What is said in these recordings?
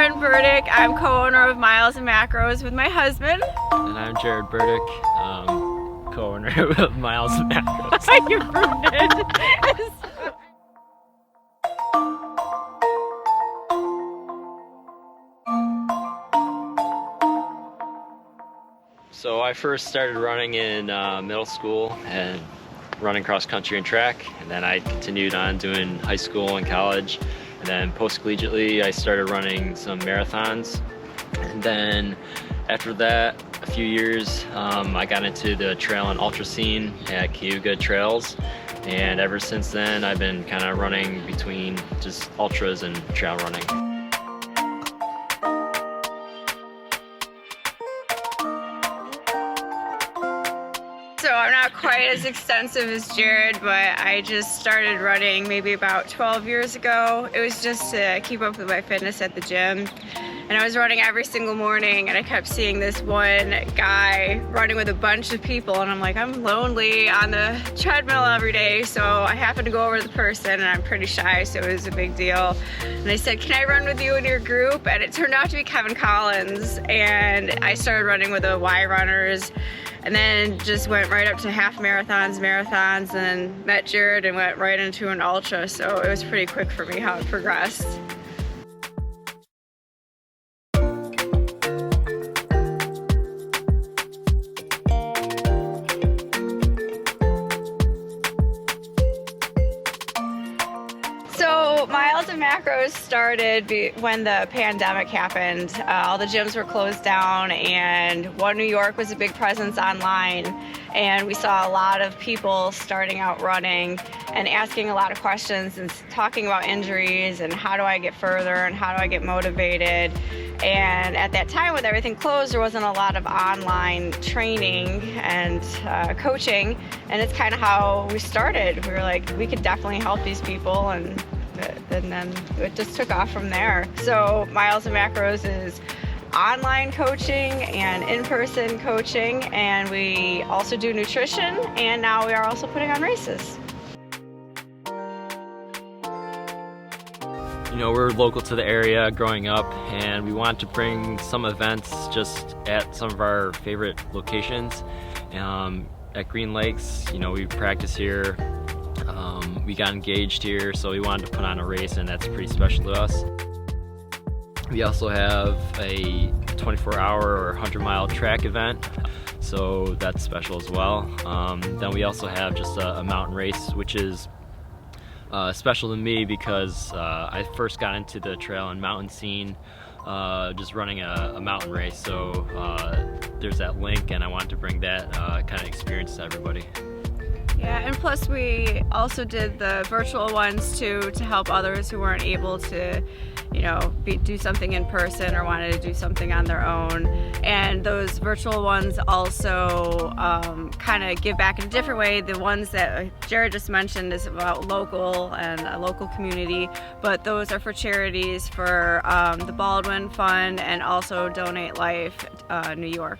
Lauren Burdick. I'm co-owner of Miles and Macros with my husband. And I'm Jared Burdick, co-owner of Miles and Macros. You're rooted. So I first started running in middle school and running cross country and track, and then I continued on doing high school and college, and then post-collegiately I started running some marathons, and then after that a few years I got into the trail and ultra scene at Cayuga Trails, and ever since then I've been kind of running between just ultras and trail running. So I'm not quite as extensive as Jared, but I just started running maybe about 12 years ago. It was just to keep up with my fitness at the gym. And I was running every single morning, and I kept seeing this one guy running with a bunch of people, and I'm like, I'm lonely on the treadmill every day. So I happened to go over to the person, and I'm pretty shy, so it was a big deal. And I said, can I run with you in your group? And it turned out to be Kevin Collins, and I started running with the Y Runners, and then just went right up to half marathons, and then met Jared and went right into an ultra. So it was pretty quick for me how it progressed. So Miles and Macros started when the pandemic happened. All the gyms were closed down, and One New York was a big presence online, and we saw a lot of people starting out running and asking a lot of questions and talking about injuries and how do I get further and how do I get motivated. And at that time, with everything closed, there wasn't a lot of online training and coaching, and it's kind of how we started. We were like, we could definitely help these people, and then it just took off from there. So Miles and Macros is online coaching and in-person coaching, and we also do nutrition, and now we are also putting on races. You know, we're local to the area growing up, and we want to bring some events just at some of our favorite locations. At Green Lakes, you know, we practice here. We got engaged here, so we wanted to put on a race, and that's pretty special to us. We also have a 24-hour or 100-mile track event, so that's special as well. Then we also have just a mountain race, which is special to me because I first got into the trail and mountain scene just running a mountain race, so there's that link, and I wanted to bring that kind of experience to everybody. Yeah, and plus we also did the virtual ones too, to help others who weren't able to, you know, do something in person or wanted to do something on their own. And those virtual ones also kind of give back in a different way. The ones that Jared just mentioned is about local and a local community, but those are for charities for the Baldwin Fund and also Donate Life New York.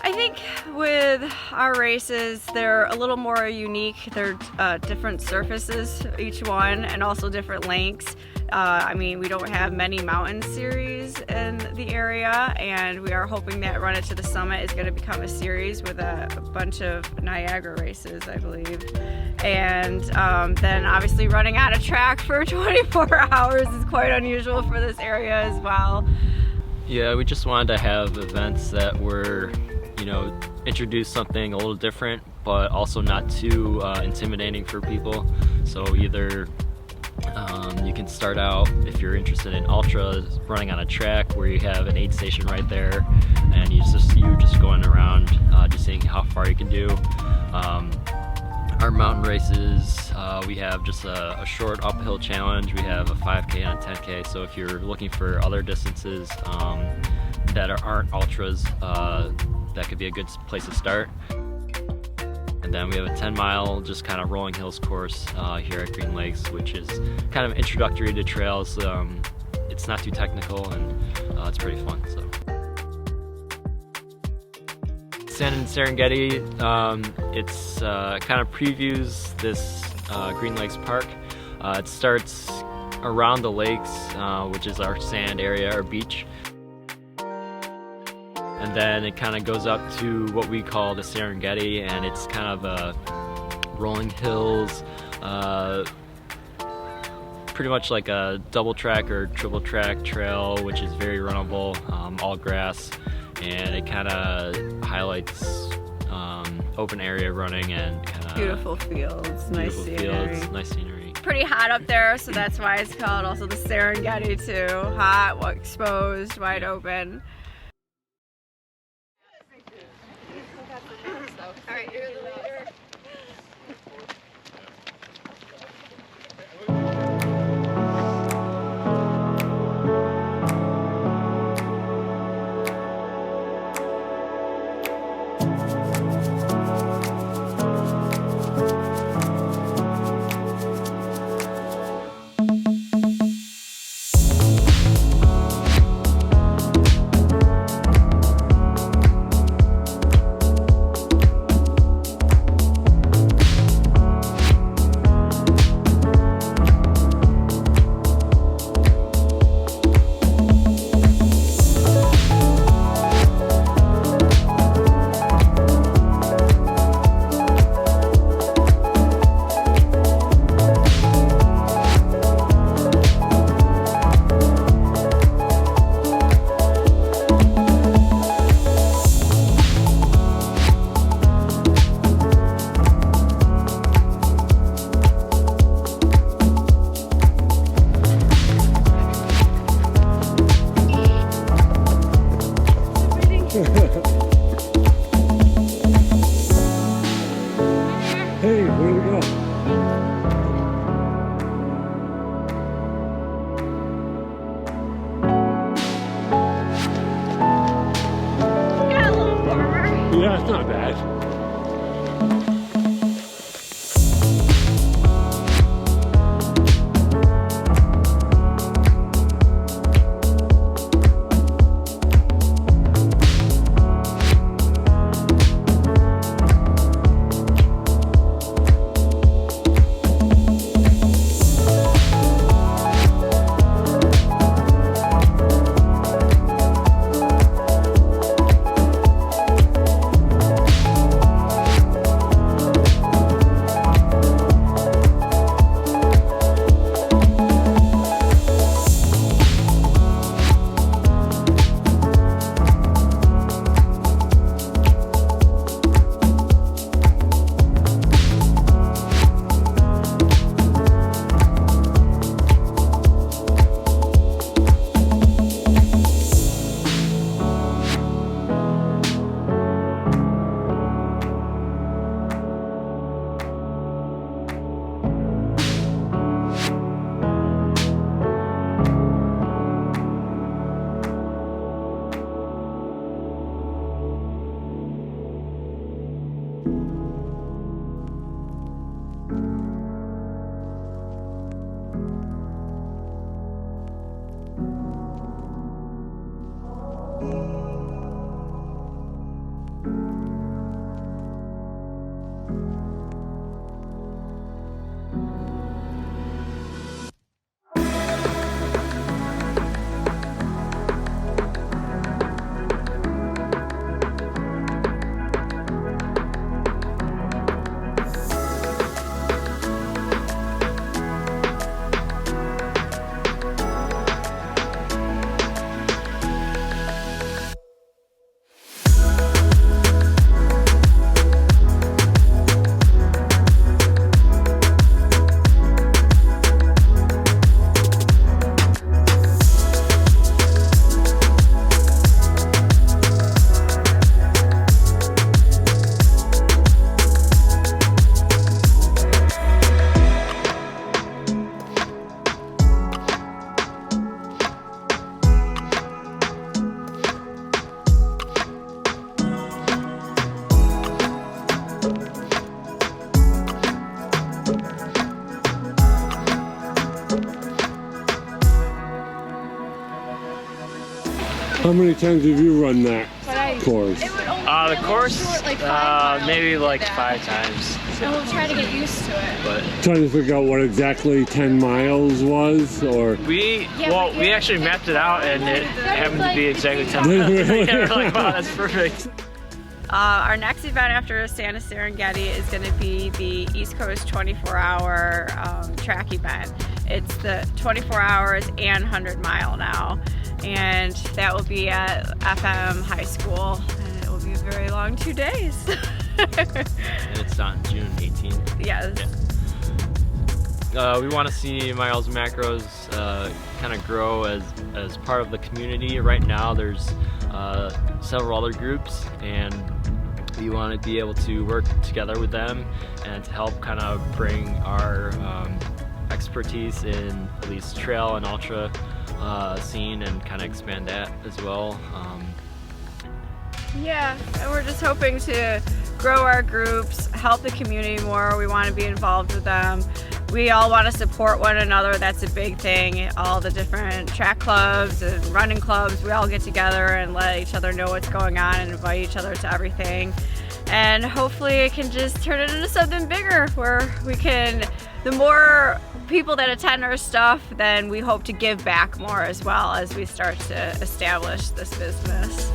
I think with our races, they're a little more unique. They're different surfaces, each one, and also different lengths. I mean, we don't have many mountain series in the area, and we are hoping that Run It to the Summit is going to become a series with a bunch of Niagara races, I believe. And then obviously running on a track for 24 hours is quite unusual for this area as well. Yeah, we just wanted to have events that were, you know, introduce something a little different, but also not too intimidating for people. So either you can start out, if you're interested in ultras, running on a track where you have an aid station right there, and you're just going around, just seeing how far you can do. Our mountain races, we have just a short uphill challenge. We have a 5K and a 10K. So if you're looking for other distances that aren't ultras, that could be a good place to start. And then we have a 10-mile just kind of rolling hills course here at Green Lakes, which is kind of introductory to trails. It's not too technical, and it's pretty fun. So. Stand in Serengeti, it's kind of previews this Green Lakes Park. It starts around the lakes, which is our sand area, our beach. And then it kind of goes up to what we call the Serengeti, and it's kind of rolling hills, pretty much like a double track or triple track trail, which is very runnable, all grass, and it kind of highlights open area running and kind of beautiful fields, nice scenery. Nice scenery. Pretty hot up there, so that's why it's called also the Serengeti too. Hot, exposed, wide open. All right, you're the leader. Hey, where do we go? Yeah, a little warmer. Yeah, it's not bad. How many times have you run that course? It would only The course, maybe like 5 times. And we'll try to get used to it. But Trying to figure out what exactly 10 miles was, or we actually mapped it out, and it happened to be exactly 10 miles. Yeah, we're like, wow, that's perfect. Our next event after Santa Serengeti is going to be the East Coast 24-hour track event. It's the 24 hours and 100-mile now, and that will be at FM High School, and it will be a very long 2 days. And it's on June 18th. Yes. Yeah. We want to see Miles Macros kind of grow as part of the community. Right now there's several other groups, and we want to be able to work together with them and to help kind of bring our expertise in at least trail and ultra scene and kind of expand that as well. Yeah, and we're just hoping to grow our groups, help the community more. We want to be involved with them. We all want to support one another. That's a big thing. All the different track clubs and running clubs, we all get together and let each other know what's going on and invite each other to everything. And hopefully it can just turn it into something bigger where we can, the more people that attend our stuff, then we hope to give back more as well as we start to establish this business.